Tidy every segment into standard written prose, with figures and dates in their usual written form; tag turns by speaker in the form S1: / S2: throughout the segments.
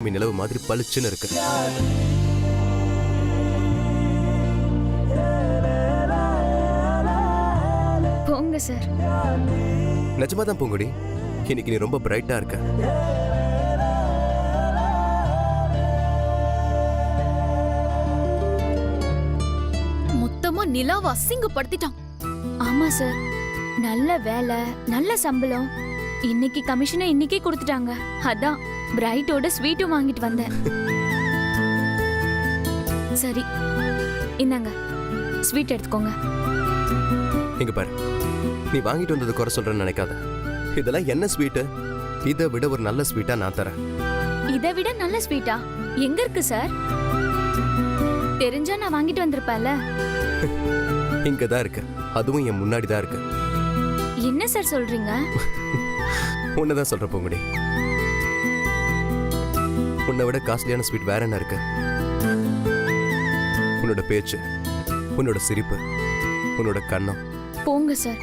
S1: நிலவு மாதிரி பளிச்சுன்னு இருக்கு.
S2: போங்க சார்.
S1: நிஜமா தான் பூங்குடி, இன்னைக்கு நீ ரொம்ப பிரைட்டா இருக்க.
S3: மொத்தமா நிலாவை அசிங்கப்படுத்திட்டான்.
S2: ஆமா சார், நல்ல வேலை, நல்ல சம்பளம். இன்னைக்கு கமிஷனை இன்னைக்கே கொடுத்துட்டாங்க. அதான் பிரைட்டோட ஸ்வீட்டும் வாங்கிட்டு வந்தேன். சரி, இந்தாங்க ஸ்வீட் எடுத்துக்கோங்க.
S1: இங்க பாரு, நீ வாங்கிட்டு வந்தது குறை சொல்றேன்னு நினைக்காத. இதெல்லாம் என்ன ஸ்வீட்டு? இதை விட ஒரு நல்ல ஸ்வீட்டா நான் தரேன்.
S2: இதை விட நல்ல ஸ்வீட்டா எங்க இருக்கு சார்? தெரிஞ்சா நான் வாங்கிட்டு வந்திருப்பேன்ல.
S1: இங்கதான் இருக்கு, அதுவும் என் முன்னாடி தான் இருக்கு.
S2: என்ன சார் சொல்றீங்க?
S1: உன்னதான் சொல்ற பூங்குடி. உன்னை விட காஸ்ட்லியான ஸ்வீட் வேற என்ன இருக்கு? உன்னோட பேச்சு, உன்னோட சிரிப்பு, உன்னோட கண்ணம்.
S2: போங்க சார்,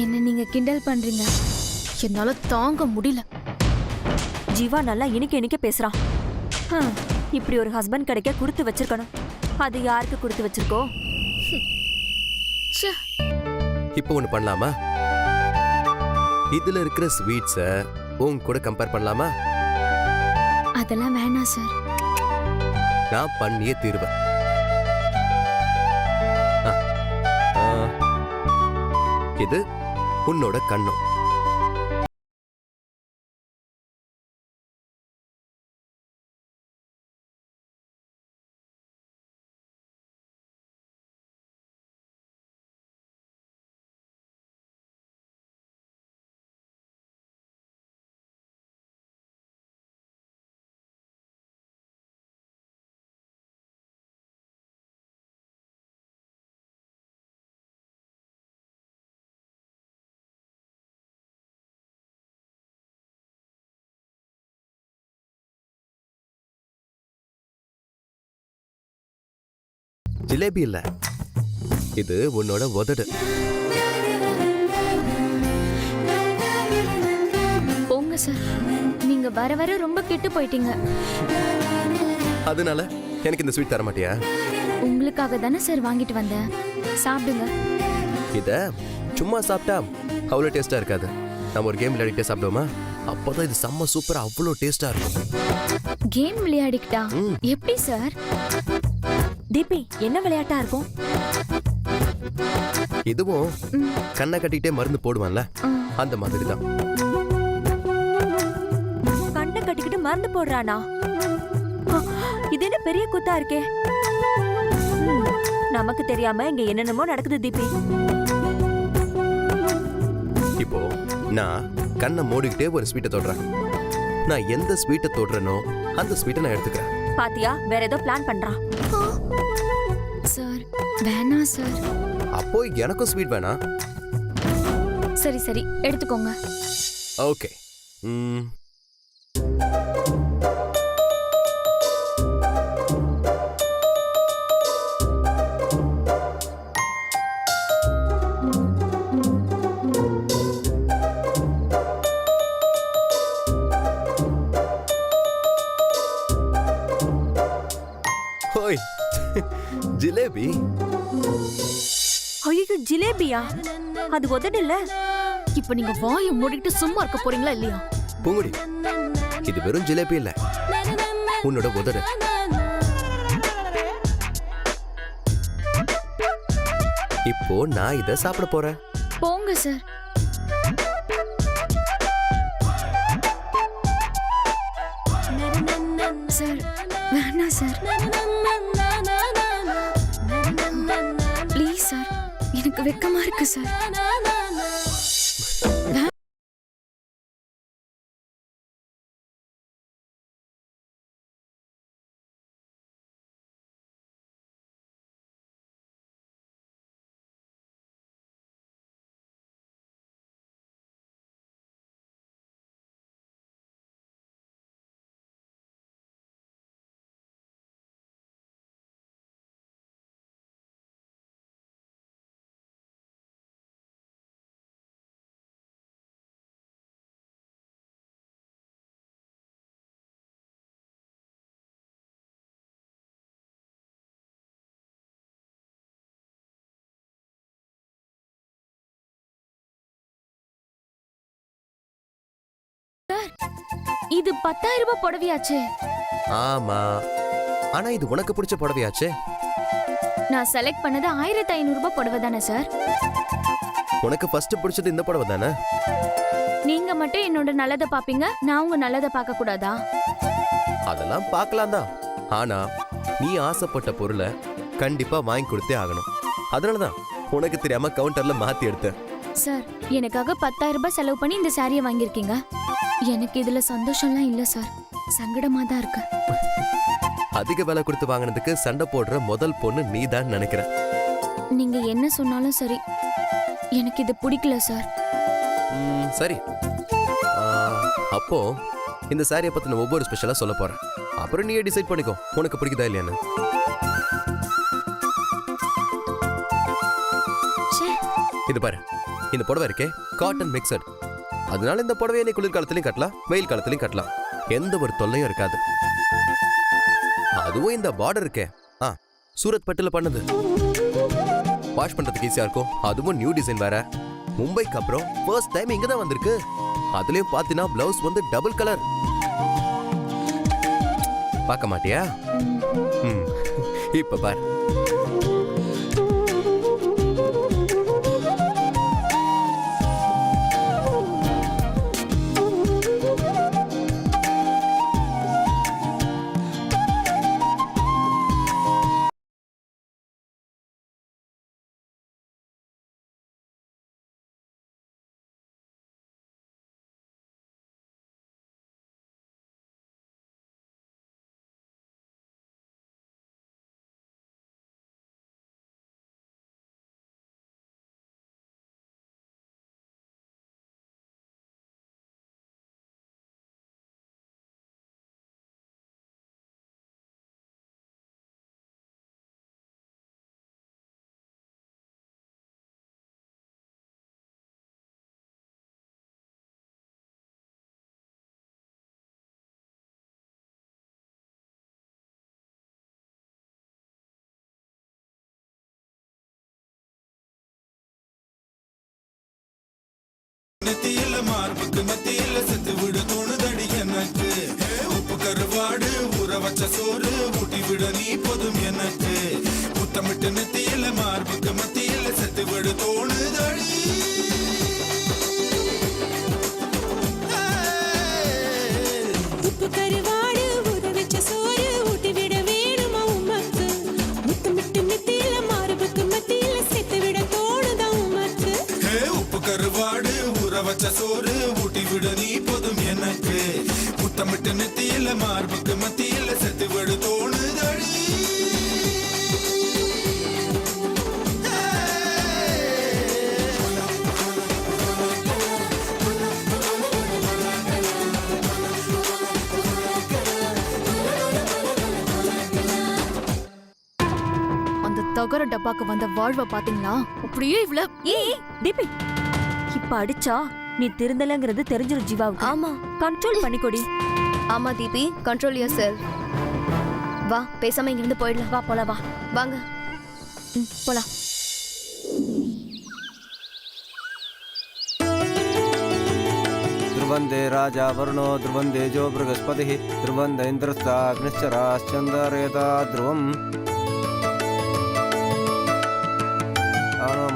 S2: என்ன நீங்க கிண்டல் பண்றீங்க.
S3: என்னால தாங்க முடியல.
S4: ஜீவா நல்லா இனிக்க பேசுறான். இப்படி ஒரு ஹஸ்பண்ட் கிடைக்க கொடுத்து வச்சிருக்கணும். அது யாருக்கு கொடுத்து வச்சிருக்கோ?
S1: இப்போ ஒண்ணு பண்ணலாமா? இதுல இருக்கிற ஸ்வீட்ஸ உன் கூட கம்பேர் பண்ணலாமா?
S2: அதெல்லாம் வேணாம் சார்.
S1: நான் பண்ணியே தீருவேன். இது உன்னோட கண்ணம். ஜிலேபி இல்ல, இது உன்னோட உதடு.
S2: போங்க சார், நீங்க வர வர ரொம்ப கெட்டு போயிட்டீங்க.
S1: அதனால எனக்கு இந்த ஸ்வீட் தர மாட்டியா?
S2: உங்களுக்காக தானே சார் வாங்கிட்டு வந்தேன். சாப்பிடுங்க.
S1: இத சும்மா சாப்பிட்டா அவ்வளோ டேஸ்டா இருக்காது. நம்ம ஒரு கேம் விளையாடிட்டே சாப்பிடுவோமா? அப்போதான் இது செம்ம சூப்பரா அவ்வளோ டேஸ்டா இருக்கும்.
S2: கேம் விளையாடிக்கிட்டா எப்படி சார்?
S4: தீபி, என்ன விளையாட்டா இருக்கும்?
S1: இதுவும் கண்ணை கட்டிக்கிட்டே மருந்து போடுவான்ல, அந்த மாதிரி தான்.
S4: கண்ணை கட்டிக்கிட்டு மருந்து போடுறானா? இது என்ன பெரிய கூத்தா இருக்கே. நமக்கு தெரியாம இங்க என்னென்னமோ நடக்குது தீபி.
S1: இப்போ நான் கண்ணை மூடிக்கிட்டே ஒரு ஸ்வீட்டை தொடுறேன். நான் எந்த ஸ்வீட்டை தொடுறேனோ அந்த ஸ்வீட்டை நான் எடுத்துக்கிறேன்.
S4: பாத்தியா, வேற ஏதோ பிளான் பண்றான்.
S2: சார் வேணாம் சார்.
S1: அப்போ எனக்கும் ஸ்வீட் வேணாம்.
S2: சரி சரி, எடுத்துக்கோங்க.
S1: ஓகே. ஓய், ஜிலேபி.
S4: ஐயோ, ஜிலேபியா? அது உதடு இல்ல.
S3: இப்ப நீங்க வாயை மூடிட்டு சும்மா இருக்க போறீங்களா இல்லையா?
S1: பூங்குடி, இது வெறும் ஜிலேபி இல்ல, உன்னோட உதடு. இப்போ நான் இத சாப்பிட போறேன்.
S2: போங்க சார். சார் வேணாம் சார். ப்ளீஸ் சார், எனக்கு வெக்கமா இருக்கு சார். இது 10,000 ரூபாய் புடவையாச்சே.
S1: ஆமா, ஆனா இது உனக்கு பிடிச்ச புடவையாச்சே.
S2: நான் செலக்ட் பண்ணது 1,500 ரூபாய் புடவை தானே சார்?
S1: உனக்கு ஃபர்ஸ்ட் பிடிச்சது இந்த புடவை தானே?
S2: நீங்க மட்டும் என்னோட நல்லதை பாப்பீங்க, நான் உங்க நல்லதை பார்க்க கூடாதா?
S1: அதெல்லாம் பார்க்கலாம் தான், ஆனா நீ ஆசைப்பட்ட பொருளை கண்டிப்பா வாங்கி கொடுத்தே ஆகணும். அதனாலதான் உனக்கு தெரியாம கவுண்டர்ல மாத்தி எடுத்தேன்.
S2: சார், எனக்காக 10,000 ரூபாய் செலவு பண்ணி இந்த சாரியை வாங்கியிருக்கீங்க. எனக்கு இதுல சந்தோஷம்லாம் இல்ல சார், சங்கடமா தான் இருக்கு.
S1: அதிக விலை கொடுத்து வாங்கினதுக்கு சண்டை போடுற முதல் பொண்ணு நீ தான் நினைக்கிற.
S2: நீங்க என்ன சொன்னாலும் சரி, எனக்கு இது பிடிக்கல சார்.
S1: சரி, அப்போ இந்த சாரியை பத்தி நான் ஒவ்வொரு ஸ்பெஷலா சொல்ல போறேன். அப்புறம் நீயே டிசைட் பண்ணிக்கோ உனக்கு பிடிக்குதா இல்லையான்னு. இது பாரு, இந்த புடவை இருக்கே காட்டன் மிக்சட். அதனால இந்த புடவையை நீ குளிர்காலத்திலையும் கட்டலாம், வெயில் காலத்திலையும் கட்டலாம், எந்த ஒரு தொல்லையும் இருக்காது. அதுவும் இந்த பார்டர் இருக்கே, சூரத் பட்டுல பண்ணது, வாஷ் பண்றதுக்கு ஈஸியா இருக்கும். அதுவும் நியூ டிசைன் வேற. மும்பைக்கு அப்புறம் ஃபர்ஸ்ட் டைம் இங்க தான் வந்திருக்கு. அதுலயும் பாத்தீனா பிளவுஸ் வந்து டபுள் கலர். பார்க்க மாட்டியா? இப்ப பாரு.
S5: நெத்தியில மார்புக்கு மத்தியில செத்து விட தோணுதடி எனக்கு. உப்பு கருவாடு ஊற வச்ச சோறு ஊட்டி விட நீ போதும் எனக்கு. முத்தமிட்டு நெத்தியில மார்புக்கு மத்தியில செத்து விட தோணுதடி.
S6: உப்பு கருவாடு ஊற வச்ச சோறு ஊட்டி விட வேணுமா உமக்கு. முத்தமிட்டு நெத்தியில மார்புக்கு மத்தியில செத்து விட தோணுதா உமக்கு.
S5: உப்பு கருவாடு வச்ச சோறு ஊட்டி விட நீ போதும் எனக்கு. முத்தமிட்டு நெத்தியில மார்புக்கு மத்தியில செத்து விடு தோணுதடி.
S3: அந்த தகர டப்பாக்கு வந்த வாழ்வை பாத்தீங்களா? அப்படியே இவ்ளோ
S4: டிபி இப்ப அடிச்சா நீ திருந்தலங்கிறது தெரிஞ்சிரும் ஜீவாவுக்கு.
S7: ஆமா,
S4: கண்ட்ரோல் பண்ணிக்கோடி.
S7: ஆமா தீபி, கண்ட்ரோல் யுவர் செல்ஃப். வா, பேசாம இங்கிருந்து போயிடலாம்.
S4: வா போலாம், வா
S7: வாங்க.
S4: போலாம்.
S8: ध्रुवन्दे राजा वरुणो ध्रुवन्दे जो बृहस्पतिः ध्रुवन्द इन्द्रस्ताग्निश्चराश्चन्द्ररेता ध्रुवम्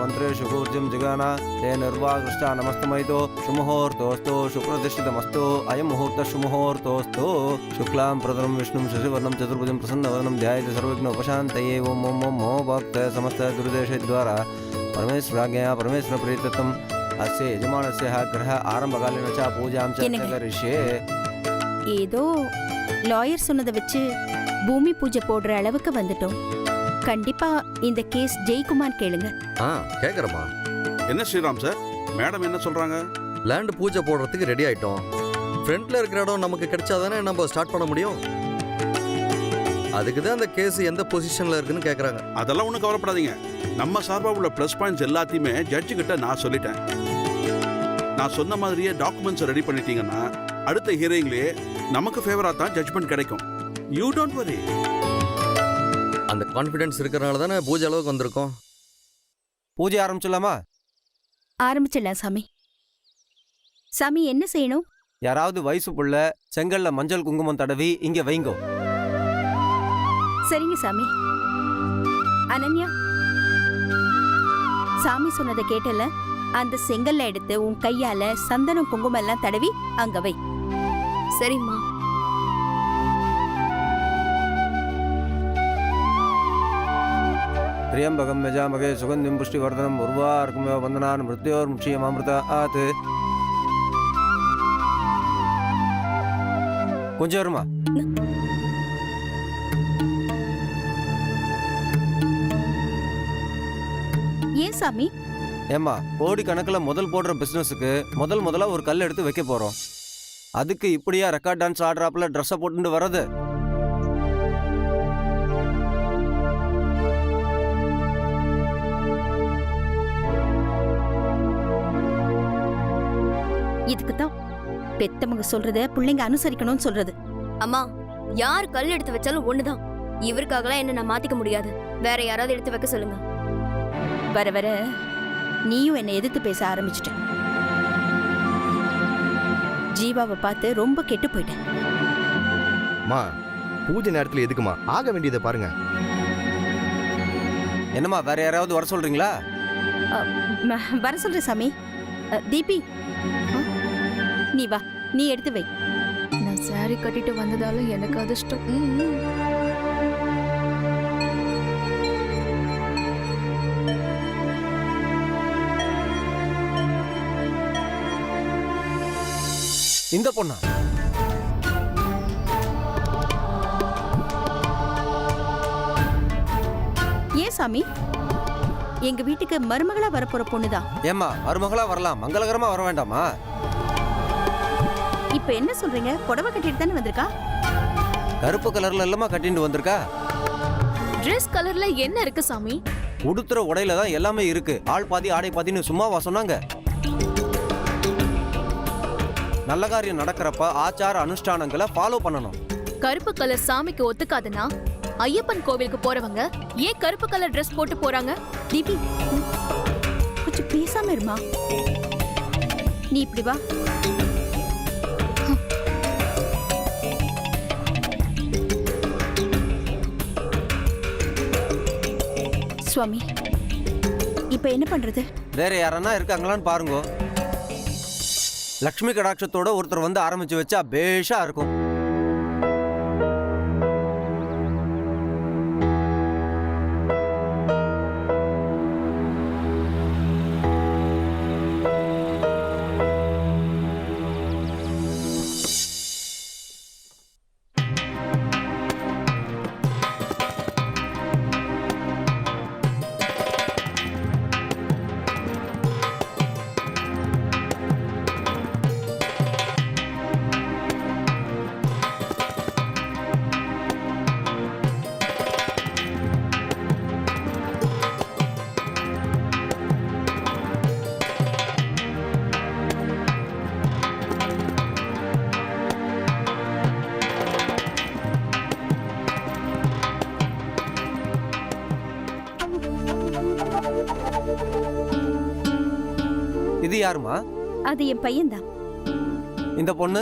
S8: मंत्रेषु ऊर्जं जगाना ते निर्वाकृष्टा नमस्तमयितो शुमुहूर्तोऽस्तु शुक्रदिष्टितमस्तु अयं मुहूर्तः शुमुहूर्तोऽस्तु शुक्लां प्रतरं विष्णुं शशिवर्णं चतुर्भुजं प्रसन्नवदनं ध्यायेत् सर्वविघ्नोपशान्तये ॐ ॐ ॐ भक्त समस्त दुर्देशद्वारा परमेश्वराज्ञया परमेश्वरप्रीत्यर्थम् अस्य यजमानस्य ग्रह आरम्भकालीन च पूजां च करिष्ये.
S9: ஏதோ லாயர் சொன்னதை வச்சு பூமி பூஜை போடுற அளவுக்கு வந்துட்டோம். கண்டிப்பா இந்த கேஸ் ஜெயக்குமார் கேளுங்க.
S10: கேக்குறமா.
S11: என்ன ஸ்ரீராம் சார், மேடம் என்ன சொல்றாங்க?
S10: லேண்ட் பூஜை போடுறதுக்கு ரெடி ஆயிட்டோம். ஃப்ரண்ட்ல இருக்கிற இடம் நமக்கு கிடைச்சாதானே நம்ம ஸ்டார்ட் பண்ண முடியும். அதுக்கு தான் அந்த கேஸ் எந்த பொசிஷன்ல இருக்குன்னு கேக்குறாங்க.
S11: அதெல்லாம் ஒன்றும் கவலைப்படாதீங்க. நம்ம சார்பாக உள்ள ப்ளஸ் பாயிண்ட்ஸ் எல்லாத்தையுமே ஜட்ஜு கிட்ட நான் சொல்லிட்டேன். நான் சொன்ன மாதிரியே டாக்குமெண்ட்ஸ் ரெடி பண்ணிட்டீங்கன்னா அடுத்த ஹியரிங்லயே நமக்கு ஃபேவரா தான் ஜட்ஜ்மெண்ட் கிடைக்கும். You don't worry.
S10: அந்த கான்ஃபிடன்ஸ் இருக்கறனால தானே பூஜை அளவுக்கு வந்திருக்கோம்.
S8: பூஜை ஆரம்பிச்சலாமா?
S9: ஆரம்பிச்சிடலாம் சாமி. சாமி என்ன செய்யணும்?
S8: யாராவது வயசு புள்ள செங்கல்ல மஞ்சள் குங்குமம் தடவி இங்க வைங்கோ.
S9: சரிங்க சாமி. அனன்யா, சாமி சொன்னதை கேட்டல, அந்த செங்கல்ல எடுத்து உன் கையால சந்தனம் குங்குமம் எல்லாம் தடவி அங்க வை.
S7: சரிம்மா.
S8: திரியம்பகம் யஜாமகே சுகந்திம் புஷ்டிவர்தனம் உருவார்க்குமே வந்தனான் மிருத்யோர் முட்சியமாமிருத ஆத்து. கொஞ்சம் வருமா?
S9: ஏன் சாமி?
S8: ஏம்மா, கோடி கணக்கில் முதல் போடுற பிஸ்னஸுக்கு முதல்ல ஒரு கல் எடுத்து வைக்க போறோம். அதுக்கு இப்படியா ரெக்கார்ட் டான்ஸ் ஆடுறாப்புல ட்ரெஸ்ஸை போட்டுட்டு வர்றது?
S9: இதுக்கு தான் பெத்தவங்க சொல்றத பிள்ளைங்க அனுசரிக்கணும்னு சொல்றது.
S7: அம்மா, யார் கல் எடுத்து வச்சாலும் ஒண்ணுதான். இவருக்காகலாம் என்ன நான் மாத்திக்க முடியாது. வேற யாராவது எடுத்து வைக்க சொல்லுங்க.
S9: வர வர நீயும் என்னை எதிர்த்து பேச ஆரம்பிச்சிட்ட. ஜீவாவை பார்த்து ரொம்ப கெட்டு போயிட்டேன்.
S1: மா, பூஜை நேரத்துல எதுக்குமா? ஆக வேண்டியதை பாருங்க.
S8: என்னம்மா, வேற யாராவது வர சொல்றீங்களா?
S9: வர சொல்ற சாமி. தீபி, நீ வா, நீ எடுத்து வை.
S3: நான் சாரி கட்டிட்டு வந்ததால எனக்கு அதிர்ஷ்டம்.
S8: இந்த பொண்ணா?
S9: ஏன் சாமி? எங்க வீட்டுக்கு மருமகளா வரப்போற பொண்ணுதான்.
S8: ஏம்மா, மருமகளா வரலாம், மங்களகரமா வர வேண்டாமா?
S9: இப்ப என்ன சொல்றீங்க? புடவை கட்டிட்டு தானே வந்திருக்கா?
S8: கருப்பு கலர்ல எல்லாமா கட்டிட்டு வந்திருக்கா?
S3: ட்ரெஸ் கலர்ல என்ன இருக்கு சாமி?
S8: உடுத்துற உடையில தான் எல்லாமே இருக்கு. ஆள் பாதி ஆடை பாதின்னு சும்மாவா சொன்னாங்க? நல்ல காரியம் நடக்கிறப்ப ஆச்சார அனுஷ்டானங்களை ஃபாலோ பண்ணணும்.
S3: கருப்பு கலர் சாமிக்கு ஒத்துக்காதுன்னா ஐயப்பன் கோவிலுக்கு போறவங்க ஏன் கருப்பு கலர் ட்ரெஸ் போட்டு போறாங்க?
S9: தீபி, கொஞ்சம் பேசாம இருமா. நீ இப்படி வா. சுவாமி, இப்ப என்ன பண்றது?
S8: வேற யாரன்னா இருக்காங்களான்னு பாருங்க. லக்ஷ்மி கடாட்சத்தோட ஒருத்தர் வந்து ஆரம்பிச்சு வச்சா பேஷா இருக்கும். இது யாருமா?
S9: அது என் பையன்தான்.
S8: இந்த பொண்ணு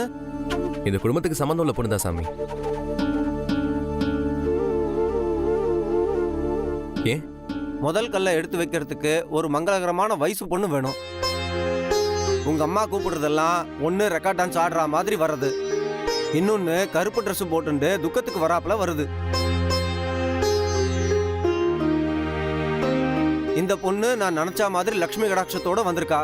S1: இந்த குடும்பத்துக்கு சம்பந்தம் உள்ள பொண்ணு தான் சாமி. ஏன்?
S8: முதல் கல்லை எடுத்து வைக்கிறதுக்கு ஒரு மங்களகரமான வயசு பொண்ணு வேணும். உங்க அம்மா கூப்பிடுறதெல்லாம் ஒன்னு ரெக்கார்ட் டான்ஸ் ஆடுற மாதிரி வர்றது, இன்னொன்னு கருப்பு ட்ரெஸ் போட்டுண்டு துக்கத்துக்கு வராப்புல வருது. இந்த பொண்ணு நான் நினைச்ச மாதிரி லக்ஷ்மி கடாட்சத்தோட வந்திருக்கா.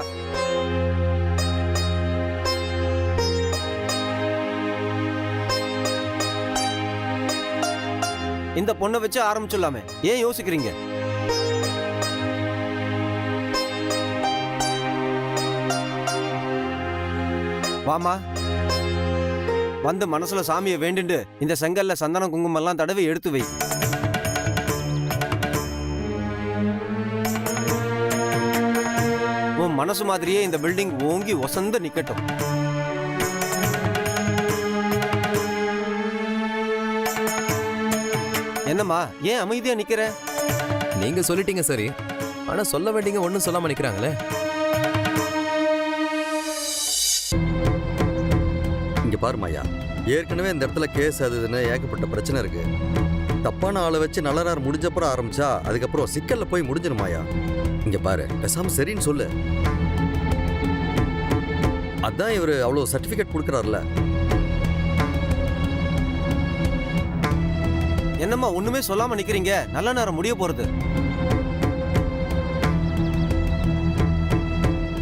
S8: இந்த பொண்ணை வச்சு ஆரம்பிச்சிடலாமே, ஏன் யோசிக்கிறீங்க? வாமா, வந்து மனசுல சாமியை வேண்டிண்டு இந்த செங்கல்ல சந்தனம் குங்குமம் எல்லாம் தடவி எடுத்து வை. உன் மனசு மாதிரியே இந்த பில்டிங் ஓங்கி ஒசந்து நிக்கட்டும். என்னம்மா, ஏன் அமைதியா நிக்கிற?
S1: நீங்க சொல்லிட்டீங்க சரி, ஆனா சொல்ல வேண்டியங்க ஒன்னும் சொல்லாம நிக்கிறாங்களே.
S10: இங்க பாரு மாயா, ஏற்கனவே இந்த இடத்துல கேஸ் அது இதுன்னு ஏகப்பட்ட பிரச்சனை இருக்கு. தப்பான ஆளை வச்சு நல்லறார் முடிஞ்சப்பறம் ஆரம்பிச்சா அதுக்கப்புறம் சிக்கல்ல போய் முடிஞ்சிடும் மாயா. இங்க பாரு, பேசாம சரின்னு சொல்லு. அதான் இவரு அவ்வளவு சர்டிபிகேட் கொடுக்கறாருல.
S8: என்னம்மா ஒண்ணுமே சொல்லாம நிக்கிறீங்க? நல்ல நேரம் முடிய போறது.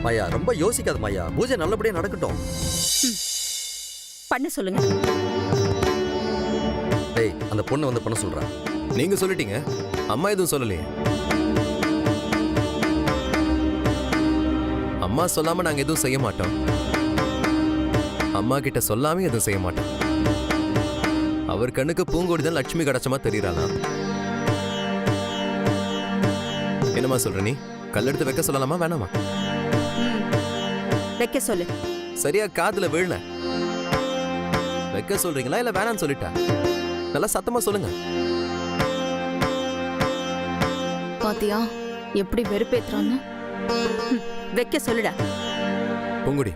S10: மாயா ரொம்ப யோசிக்காத மாயா, பூஜை நல்லபடியா நடக்கட்டும்.
S9: பண்ண சொல்லுங்க.
S10: டேய், அந்த பொண்ணு வந்து பண்ண சொல்றா.
S1: நீங்க சொல்லிட்டீங்க, அம்மா எதுவும் சொல்லலையே. அம்மா சொல்லாம நாங்க எதுவும் செய்ய மாட்டோம். அம்மா கிட்ட சொல்லாம எதுவும் செய்ய மாட்டோம். அவர் கண்ணுக்கு பூங்கொடி தான் லட்சுமி கிடைச்சமா தெரியறானா? என்னம்மா சொல்ற நீ? கல்லெடுத்து வைக்க சொல்லலாமா வேணாமா?
S9: வைக்க சொல்லு.
S1: சரியா காதுல விழல. வைக்க சொல்றீங்களா இல்ல வேணான்னு சொல்லிட்டா? நல்லா சத்தமா சொல்லுங்க.
S3: பாத்தியா எப்படி வெறுப்பேத்துறான்னு?
S9: வைக்க சொல்லுடா.
S1: பூங்குடி,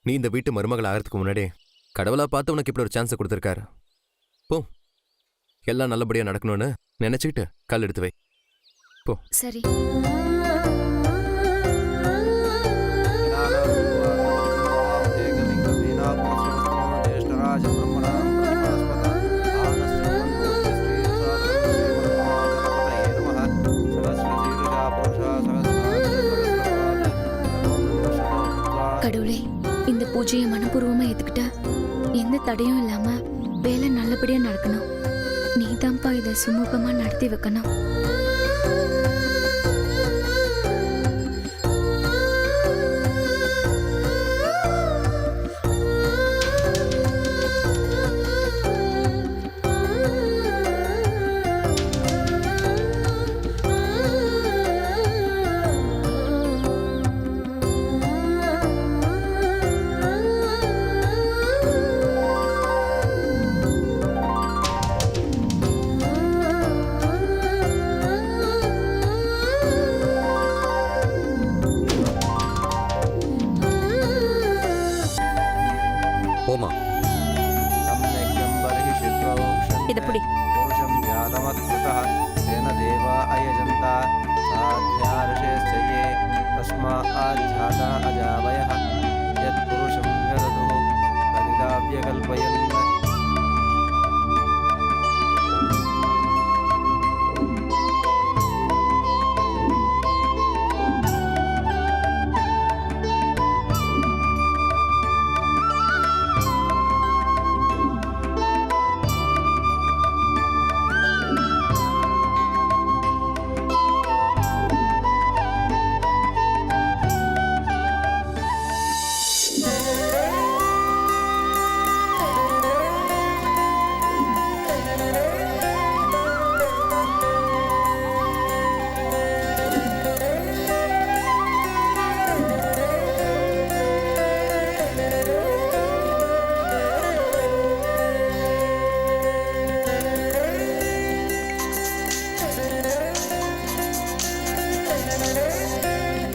S1: நீ இந்த வீட்டு மருமகள் ஆகிறதுக்கு முன்னாடி கடவுளா பார்த்து உனக்கு இப்படி ஒரு சான்ஸ் கொடுத்துருக்காரு. போ, எல்லாம் நல்லபடியா நடக்கணும்னு நினைச்சுக்கிட்டு கல் எடுத்து வை. போ.
S2: சரி. கடவுளே, இந்த பூஜையை மனப்பூர்வமா ஏத்துக்கிட்ட எந்த தடையும் இல்லாம வேலை நல்லபடியா நடக்கணும். நீதான்ப்பா இதை சுமூகமா நடத்தி வைக்கணும்.
S10: போமா.
S9: இத புடி.
S8: புருஷம் யாதமத்கிருதः தேன தேவா அயஜந்தா சாத்யார்ஷேஸ்சயே தஸ்மாஆஜ்ஜாதா அஜாவயः யத் புருஷம் யததுः பரிதாவ்யகல்பயன்.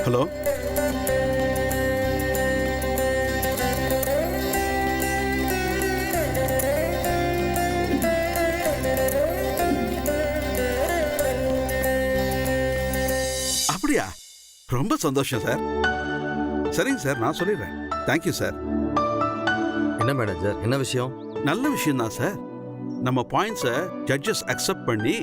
S11: ஹலோ, அப்படியா? ரொம்ப சந்தோஷம் சார். சரிங்க சார், நான் சொல்லிடுறேன். Thank you sir.
S10: என்ன மேனேஜர், என்ன விஷயம்?
S11: நல்ல விஷயம் தான் சார். நம்ம பாயிண்ட்ஸை ஜட்ஜஸ் அக்செப்ட் பண்ணி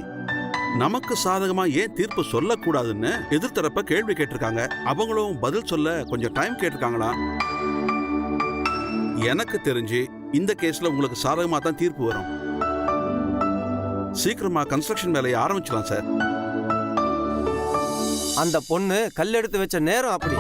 S11: நமக்கு சாதகமா ஏன் தீர்ப்பு சொல்லக்கூடாதுன்னு எதிர்த்தரப்ப கேள்வி கேட்டிருக்காங்க. அவங்களும் பதில் சொல்ல கொஞ்சம் டைம் கேட்டிருக்காங்களா. எனக்கு தெரிஞ்சு இந்த கேஸ்ல உங்களுக்கு சாதகமா தான் தீர்ப்பு வரும். சீக்கிரமா கன்ஸ்ட்ரக்ஷன் வேலையை ஆரம்பிச்சலாம் சார்.
S8: அந்த பொண்ணு கல் எடுத்து வச்ச நேரம் அப்படி.